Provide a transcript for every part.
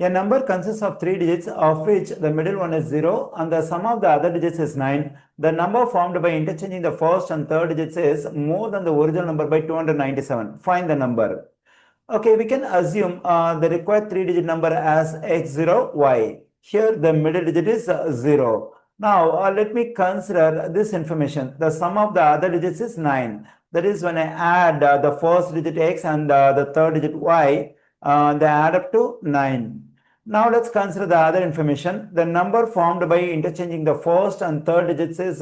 A number consists of 3 digits, of which the middle one is 0 and the sum of the other digits is 9. The number formed by interchanging the first and third digits is more than the original number by 297. Find the number. Okay, we can assume the required 3-digit number as x0y. Here the middle digit is 0. Now let me consider this information. The sum of the other digits is 9. That is, when I add the first digit x and the third digit y, they add up to 9. Now let's consider the other information. The number formed by interchanging the first and third digits is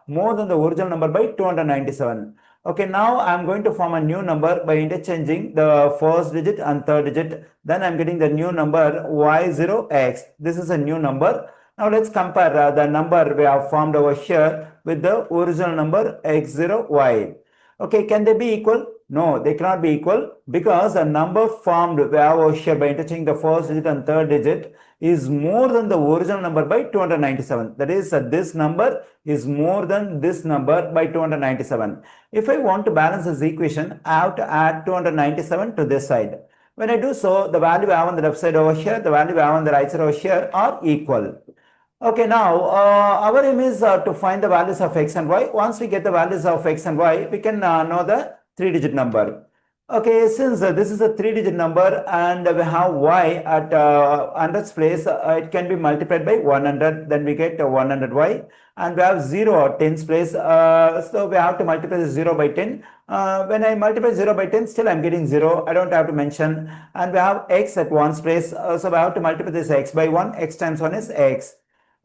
more than the original number by 297. Okay, now I'm going to form a new number by interchanging the first digit and third digit. Then I'm getting the new number y0x. This is a new number. Now let's compare the number we have formed over here with the original number x0y. Okay, can they be equal? No, they cannot be equal, because the number formed we have over here by interchanging the first digit and third digit is more than the original number by 297. That is, this number is more than this number by 297. If I want to balance this equation, I have to add 297 to this side. When I do so, the value I have on the left side over here, the value I have on the right side over here are equal. Okay, now our aim is to find the values of x and y. Once we get the values of x and y, we can know the 3-digit number. Okay, since this is a 3-digit number and we have y at 100's place, it can be multiplied by 100, then we get 100y, and we have 0 at 10's place, so we have to multiply the 0 by 10. When I multiply 0 by 10, still I'm getting 0, I don't have to mention, and we have x at 1's place, so we have to multiply this x by 1, x times 1 is x.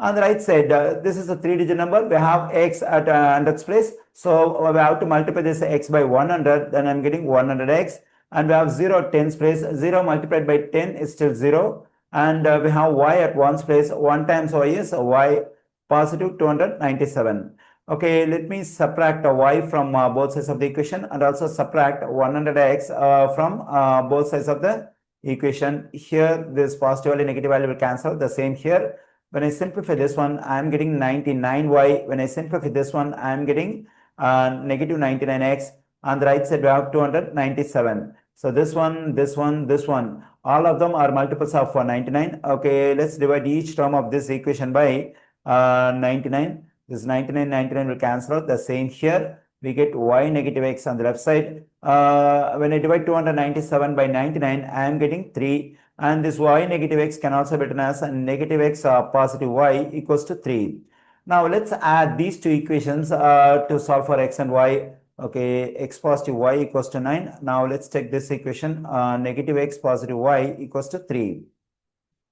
On the right side, this is a 3-digit number. We have x at 100's place. So we have to multiply this x by 100. Then I'm getting 100x. And we have 0 at 10's place. 0 multiplied by 10 is still 0. And we have y at 1's place. 1 times y is y, positive 297. Okay, let me subtract y from both sides of the equation, and also subtract 100x from both sides of the equation. Here, this positive value, negative value will cancel. The same here. When I simplify this one, I am getting 99y. When I simplify this one, I am getting negative 99x. On the right side, we have 297. So this one, this one, this one, all of them are multiples of 99. Okay, let's divide each term of this equation by 99. This 99, 99 will cancel out. The same here. We get y negative x on the left side. When I divide 297 by 99, I am getting 3. And this y negative x can also be written as negative x positive y equals to 3. Now let's add these two equations to solve for x and y. Okay, x positive y equals to 9. Now let's take this equation, negative x positive y equals to 3.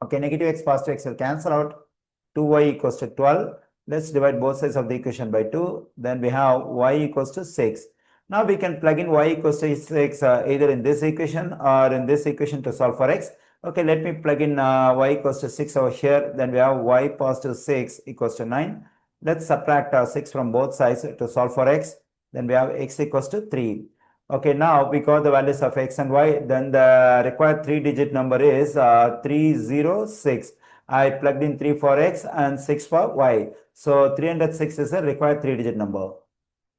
Okay, negative x positive x will cancel out. 2y equals to 12. Let's divide both sides of the equation by 2. Then we have y equals to 6. Now we can plug in y equals to 6 either in this equation or in this equation to solve for x. Okay, let me plug in y equals to 6 over here. Then we have y positive 6 equals to 9. Let's subtract 6 from both sides to solve for x. Then we have x equals to 3. Okay, now we got the values of x and y. Then the required 3-digit number is 306. I plugged in 3 for x and 6 for y. So 306 is the required 3-digit number.